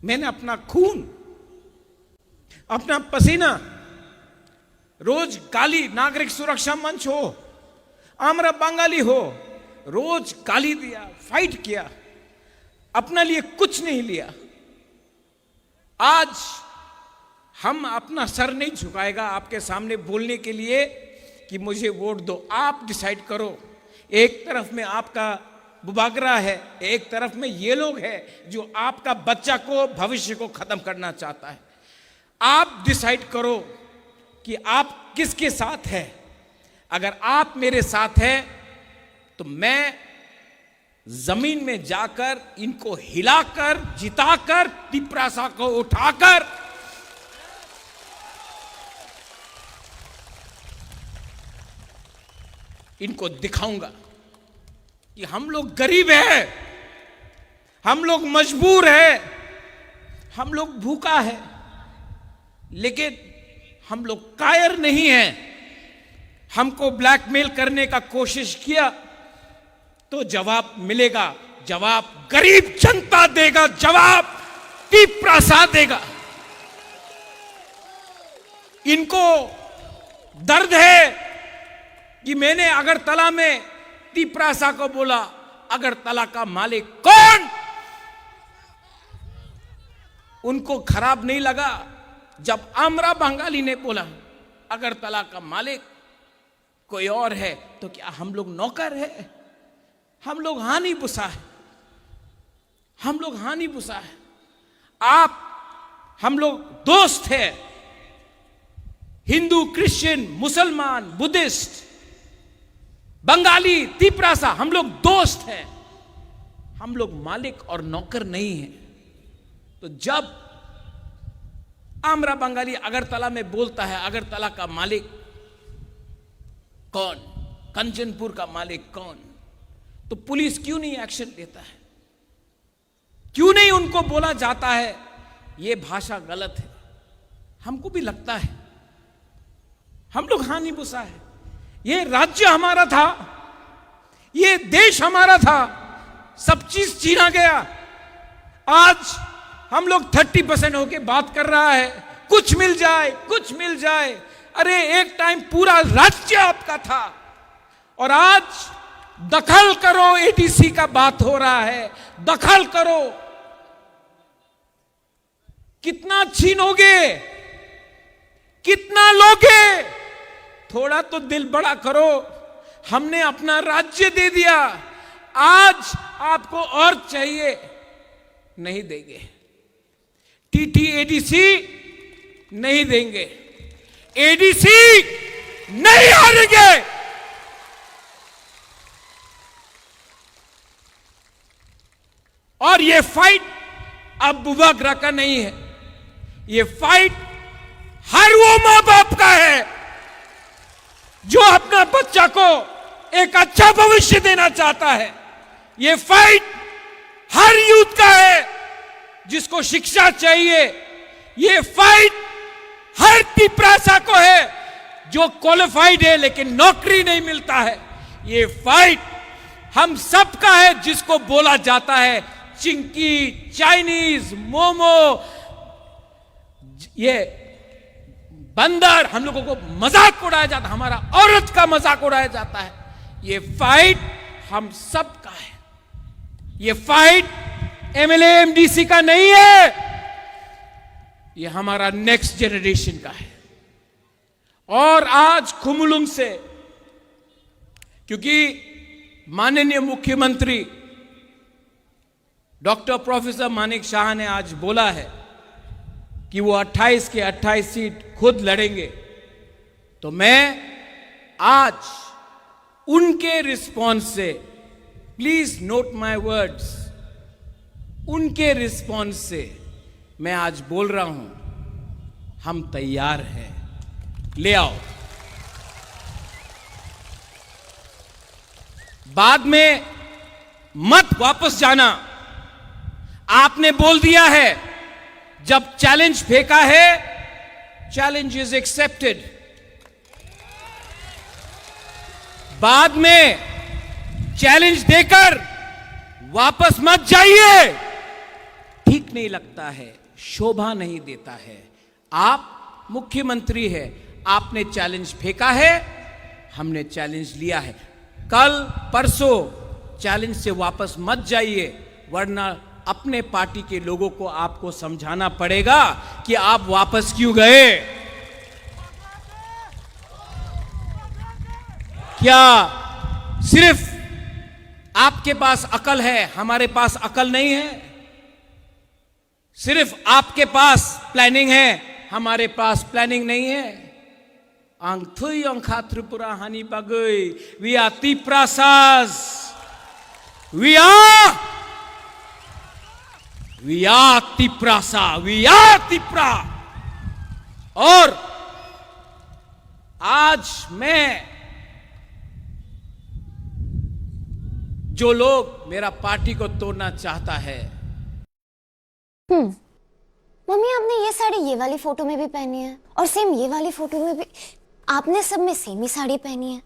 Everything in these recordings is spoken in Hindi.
मैंने अपना खून, अपना पसीना, रोज गाली, नागरिक सुरक्षा मंच हो, आमरा बंगाली हो, रोज गाली दिया, फाइट किया, अपने लिए कुछ नहीं लिया। आज हम अपना सर नहीं झुकाएगा आपके सामने बोलने के लिए कि मुझे वोट दो। आप डिसाइड करो। एक तरफ में आपका बुबागरा है, एक तरफ में ये लोग हैं जो आपका बच्चा को, भविष्य को खत्म करना चाहता है। आप डिसाइड करो कि आप किसके साथ हैं। अगर आप मेरे साथ हैं तो मैं जमीन में जाकर इनको हिलाकर, जिताकर, तिपरासा को उठाकर इनको दिखाऊंगा कि हम लोग गरीब हैं, हम लोग मजबूर हैं, हम लोग भूखा है, लेकिन हम लोग कायर नहीं हैं। हमको ब्लैकमेल करने का कोशिश किया तो जवाब मिलेगा, जवाब गरीब जनता देगा, जवाब तिपरासा देगा। इनको दर्द है कि मैंने अगरतला में तिपरासा को बोला, अगरतला का मालिक कौन? उनको खराब नहीं लगा जब आमरा बंगाली ने बोला अगरतला का मालिक कोई और है। तो क्या हम लोग नौकर है? हम लोग हानि बुसा है, हम लोग हानि बुसा है। आप, हम लोग दोस्त हैं, हिंदू, क्रिश्चियन, मुसलमान, बुद्धिस्ट, बंगाली, तिपरासा, हम लोग दोस्त हैं। हम लोग मालिक और नौकर नहीं हैं। तो जब आमरा बंगाली अगरतला में बोलता है अगरतला का मालिक कौन, कंचनपुर का मालिक कौन, तो पुलिस क्यों नहीं एक्शन लेता है? क्यों नहीं उनको बोला जाता है ये भाषा गलत है? हमको भी लगता है हम लोग हानि बुसा है। ये राज्य हमारा था, ये देश हमारा था, सब चीज छीना गया। आज हम लोग 30% होके बात कर रहा है, कुछ मिल जाए, कुछ मिल जाए। अरे एक टाइम पूरा राज्य आपका था और आज दखल करो, एडीसी का बात हो रहा है, दखल करो। कितना छीनोगे, कितना लोगे? थोड़ा तो दिल बड़ा करो। हमने अपना राज्य दे दिया, आज आपको और चाहिए, नहीं देंगे। टीटी एडीसी नहीं देंगे, एडीसी नहीं हारेंगे। और ये फाइट अब बुबागरा का नहीं है, ये फाइट हर वो मां बाप का है जो अपना बच्चा को एक अच्छा भविष्य देना चाहता है। ये फाइट हर यूथ का है जिसको शिक्षा चाहिए। ये फाइट हर तिपरासा को है जो क्वालिफाइड है लेकिन नौकरी नहीं मिलता है। ये फाइट हम सब का है जिसको बोला जाता है चिंकी, चाइनीज, मोमो, ये बंदर, हम लोगों को मजाक उड़ाया जाता है, हमारा औरत का मजाक उड़ाया जाता है। ये फाइट हम सब का है। ये फाइट एमएलए एमडीसी का नहीं है, ये हमारा नेक्स्ट जनरेशन का है। और आज खुमलुंग से, क्योंकि माननीय मुख्यमंत्री डॉक्टर प्रोफेसर मानिक शाह ने आज बोला है कि वो 28 के 28 सीट खुद लड़ेंगे, तो मैं आज उनके रिस्पॉन्स से, प्लीज नोट माय वर्ड्स, उनके रिस्पॉन्स से मैं आज बोल रहा हूं हम तैयार हैं, ले आओ। बाद में मत वापस जाना। आपने बोल दिया है, जब चैलेंज फेंका है, चैलेंज इज एक्सेप्टेड। बाद में चैलेंज देकर वापस मत जाइए। ठीक ठीक नहीं लगता है, शोभा नहीं देता है। आप मुख्यमंत्री है, आपने चैलेंज फेंका है, हमने चैलेंज लिया है। कल परसों चैलेंज से वापस मत जाइए, वरना अपने पार्टी के लोगों को आपको समझाना पड़ेगा कि आप वापस क्यों गए। क्या सिर्फ आपके पास अकल है, हमारे पास अकल नहीं है? सिर्फ आपके पास प्लानिंग है, हमारे पास प्लानिंग नहीं है। आंग थुई अंखा त्रिपुरा हानि बगई, we are Tiprasas, we are Tiprasa, we are Tipra. और आज मैं, जो लोग मेरा पार्टी को तोड़ना चाहता है, मम्मी आपने ये साड़ी ये वाली फोटो में भी पहनी है और सेम ये वाली फोटो में भी, आपने सब में सेम ही साड़ी पहनी है।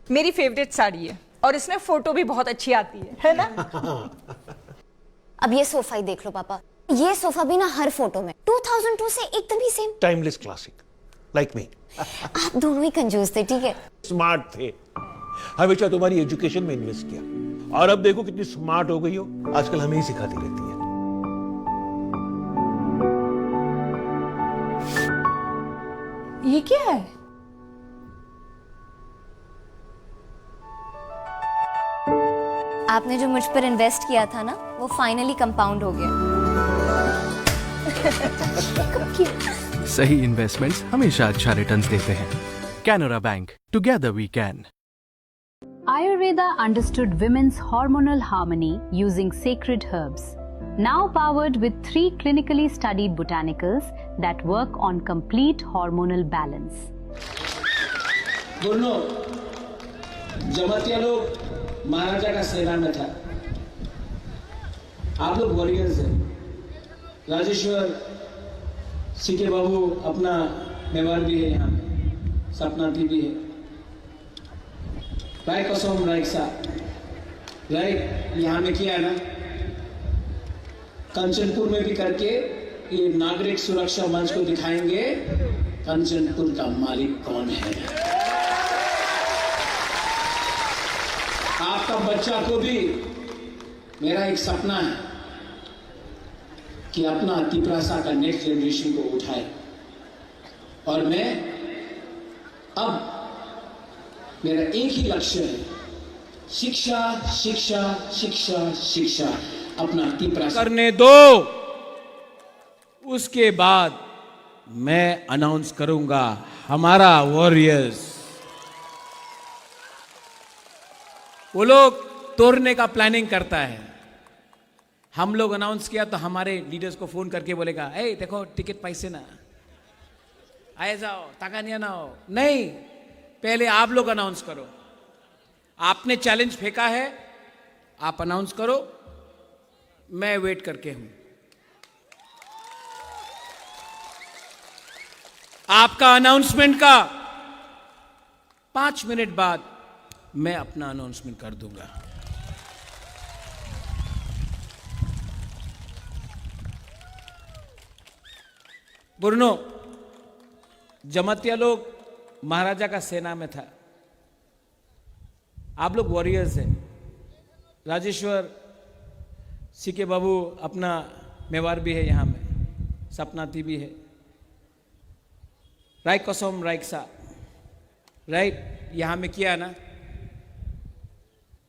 मेरी फेवरेट साड़ी है और इसमें फोटो भी बहुत अच्छी आती है ना? अब ये सोफा ही देख लो पापा, ये सोफा भी ना हर फोटो में 2002 से एकदम ही same. Timeless classic like me. आप दोनों ही कंजूस थे, ठीक है? स्मार्ट थे, हमेशा तुम्हारी एजुकेशन में इन्वेस्ट किया, और अब देखो कितनी स्मार्ट हो गई हो, आजकल हमें ही सिखाती रहती है। ये क्या है? आपने जो मुझ पर इन्वेस्ट किया था ना, वो फाइनली कंपाउंड हो गया। सही इन्वेस्टमेंट्स हमेशा अच्छा रिटर्न्स देते हैं। Canara bank, together we can. Ayurveda understood women's hormonal harmony using sacred herbs. Now powered with 3 clinically studied botanicals that work on complete hormonal balance. दोनों जमातिया लोग महाराजा का सेना में था, आप लोग वॉरियर्स हैं। राजेश्वर सीके बाबू अपना मेवाड़ भी है, यहाँ पे सपनाती भी है, राय कसम रायसा राइट यहाँ में किया है ना, कंचनपुर में भी करके ये नागरिक सुरक्षा मंच को दिखाएंगे कंचनपुर का मालिक कौन है। आपका बच्चा को भी मेरा एक सपना है कि अपना तिप्रासा का नेक्स्ट जनरेशन को उठाए, और मैं अब मेरा एक ही लक्ष्य है, शिक्षा शिक्षा शिक्षा शिक्षा। अपना तिप्रासा करने दो, उसके बाद मैं अनाउंस करूंगा हमारा वॉरियर्स। वो लोग तोड़ने का प्लानिंग करता है, हम लोग अनाउंस किया तो हमारे लीडर्स को फोन करके बोलेगा, ए देखो टिकट पैसे ना आए जाओ, ताकानिया ना हो। नहीं, पहले आप लोग अनाउंस करो। आपने चैलेंज फेंका है, आप अनाउंस करो, मैं वेट करके हूं। आपका अनाउंसमेंट का 5 मिनट बाद मैं अपना अनाउंसमेंट कर दूंगा। बुरनो जमातिया लोग महाराजा का सेना में था, आप लोग वॉरियर्स हैं। राजेश्वर सीके बाबू अपना मेवाड़ भी है, यहाँ में सपनाती भी है, राय कसम रायसा राइट यहाँ में किया ना,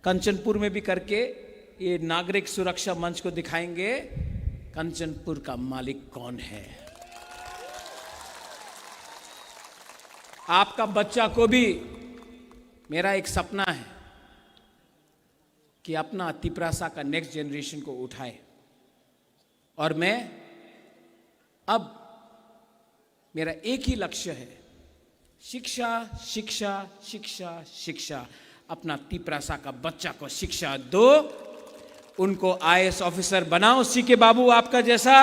कंचनपुर में भी करके ये नागरिक सुरक्षा मंच को दिखाएंगे कंचनपुर का मालिक कौन है। आपका बच्चा को भी मेरा एक सपना है कि अपना तिप्रासा का नेक्स्ट जनरेशन को उठाए, और मैं अब मेरा एक ही लक्ष्य है, शिक्षा शिक्षा शिक्षा शिक्षा। अपना तिप्रासा का बच्चा को शिक्षा दो, उनको आईएएस ऑफिसर बनाओ सीके बाबू आपका जैसा,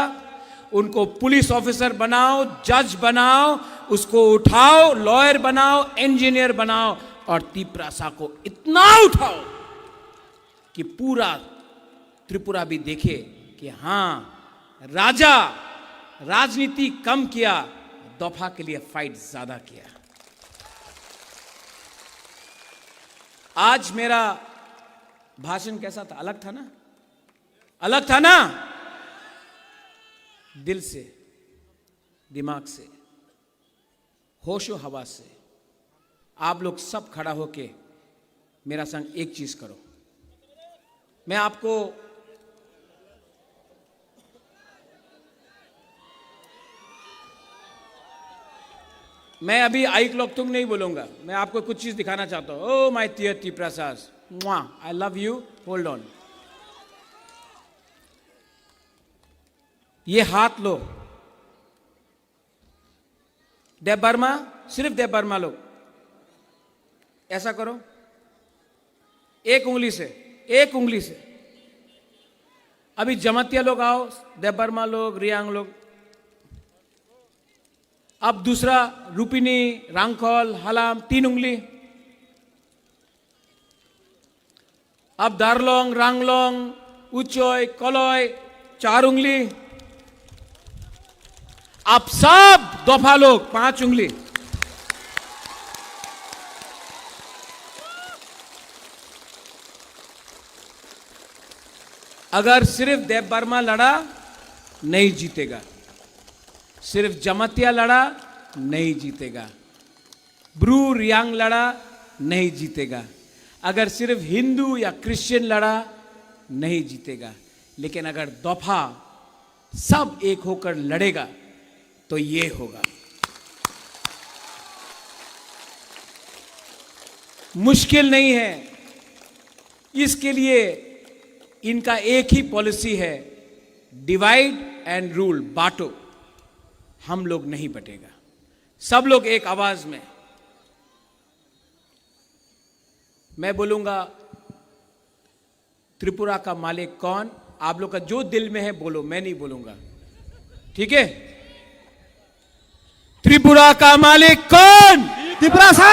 उनको पुलिस ऑफिसर बनाओ, जज बनाओ, उसको उठाओ, लॉयर बनाओ, इंजीनियर बनाओ, और तिप्रासा को इतना उठाओ कि पूरा त्रिपुरा भी देखे कि हां राजा राजनीति कम किया, दफा के लिए फाइट ज्यादा किया। आज मेरा भाषण कैसा था? अलग था ना? अलग था ना? दिल से, दिमाग से, होशो हवा से। आप लोग सब खड़ा होके मेरा संग एक चीज करो। मैं आपको मैं अभी आई क्लॉक तुम नहीं बोलूंगा, मैं आपको कुछ चीज दिखाना चाहता हूं। Oh my dear Tripurasas, I love you, hold on. ये हाथ लो, देव बर्मा, सिर्फ देव बर्मा लो, ऐसा करो, एक उंगली से, एक उंगली से। अभी जमातिया लोग आओ, देव बर्मा लोग, रियांग लोग। अब दूसरा रूपिनी, रांगखोल, हलाम, 3 उंगली। अब दारलोंग, रांगलोंग, उचोय, कलोय, 4 उंगली। अब सब दोफा लोग 5 उंगली। अगर सिर्फ देव बर्मा लड़ा, नहीं जीतेगा। सिर्फ जमातिया लड़ा, नहीं जीतेगा। ब्रू रियांग लड़ा, नहीं जीतेगा। अगर सिर्फ हिंदू या क्रिश्चियन लड़ा, नहीं जीतेगा। लेकिन अगर दफा सब एक होकर लड़ेगा तो ये होगा। मुश्किल नहीं है। इसके लिए इनका एक ही पॉलिसी है, डिवाइड एंड रूल, बांटो। हम लोग नहीं बटेगा, सब लोग एक आवाज में। मैं बोलूंगा त्रिपुरा का मालिक कौन, आप लोग का जो दिल में है बोलो, मैं नहीं बोलूंगा, ठीक है? त्रिपुरा का मालिक कौन? त्रिपुरासा।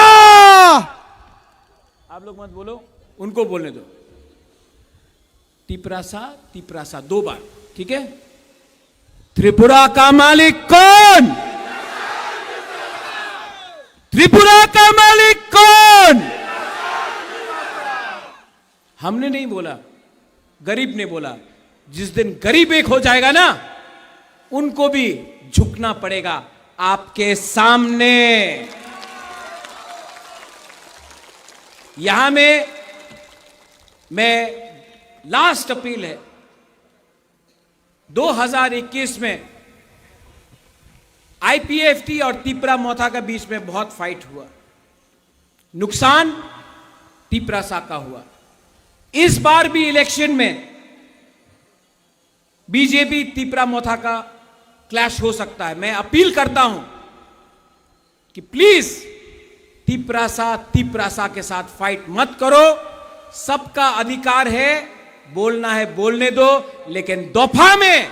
आप लोग मत बोलो, उनको बोलने दो। त्रिपुरासा, त्रिपुरासा 2 बार, ठीक है? त्रिपुरा का मालिक कौन? त्रिपुरा का मालिक कौन? हमने नहीं बोला, गरीब ने बोला। जिस दिन गरीब एक हो जाएगा ना, उनको भी झुकना पड़ेगा आपके सामने। यहां में मैं लास्ट अपील है, 2021 में आईपीएफटी और तिपरा मोथा के बीच में बहुत फाइट हुआ, नुकसान तिपरासा का हुआ। इस बार भी इलेक्शन में बीजेपी तिपरा मोथा का क्लैश हो सकता है। मैं अपील करता हूं कि प्लीज तिपरासा के साथ फाइट मत करो। सबका अधिकार है, बोलना है बोलने दो, लेकिन दोफा में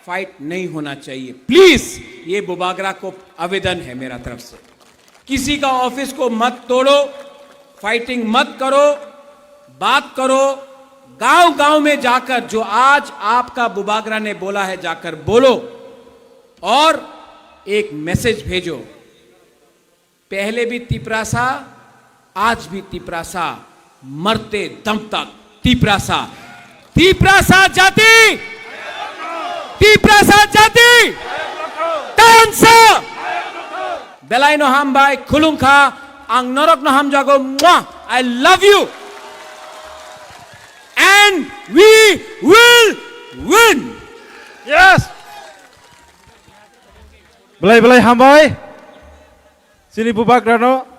फाइट नहीं होना चाहिए। प्लीज, ये बुबागरा को आवेदन है मेरा तरफ से। किसी का ऑफिस को मत तोड़ो, फाइटिंग मत करो, बात करो। गांव गांव में जाकर जो आज आपका बुबागरा ने बोला है, जाकर बोलो और एक मैसेज भेजो। पहले भी तिपरासा, आज भी तिपरासा, मरते दम तक तिपरासा। तिपरासा जाति, तिपरासा जाति, तानसा बेलाइनो हम बाय खुलुंखा आंग नरक no ham jago I love you and we will win. Yes. Belai hambai. Sini bubagrano.